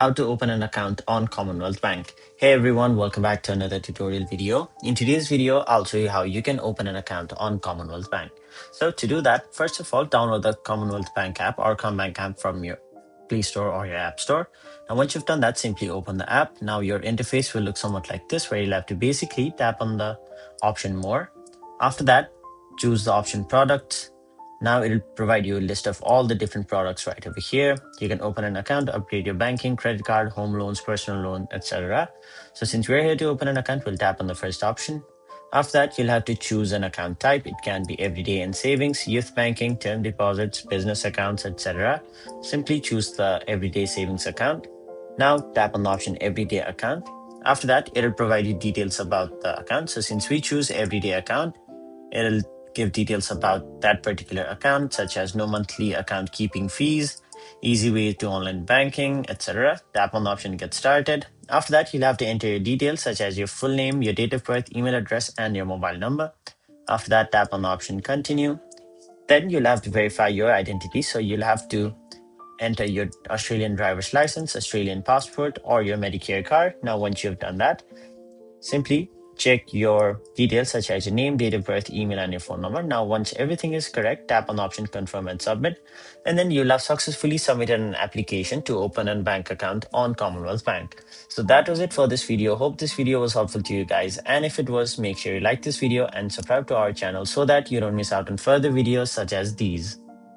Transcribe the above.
How to open an account on Commonwealth Bank. Hey everyone, welcome back to another tutorial video. In today's video, I'll show you how you can open an account on Commonwealth Bank. So to do that, first of all, download the Commonwealth Bank app or CommBank app from your Play Store or your App Store. Now, once you've done that, simply open the app. Now your interface will look somewhat like this, where you'll have to basically tap on the option More. After that, choose the option Products. Now it'll provide you a list of all the different products right over here. You can open an account, upgrade your banking, credit card, home loans, personal loan, etc. So since we're here to open an account, we'll tap on the first option. After that, you'll have to choose an account type. It can be everyday and savings, youth banking, term deposits, business accounts, etc. Simply choose the everyday savings account. Now tap on the option everyday account. After that, it'll provide you details about the account. So since we choose everyday account, it'll give details about that particular account, such as no monthly account keeping fees, easy way to online banking, etc. Tap on the option Get Started. After that, you'll have to enter your details, such as your full name, your date of birth, email address, and your mobile number. After that, tap on the option Continue. Then you'll have to verify your identity. So you'll have to enter your Australian driver's license, Australian passport, or your Medicare card. Now, once you've done that, simply check your details such as your name, date of birth, email, and your phone number. Now, once everything is correct, tap on the option Confirm and Submit. And then you'll have successfully submitted an application to open a bank account on Commonwealth Bank. So that was it for this video. Hope this video was helpful to you guys. And if it was, make sure you like this video and subscribe to our channel so that you don't miss out on further videos such as these.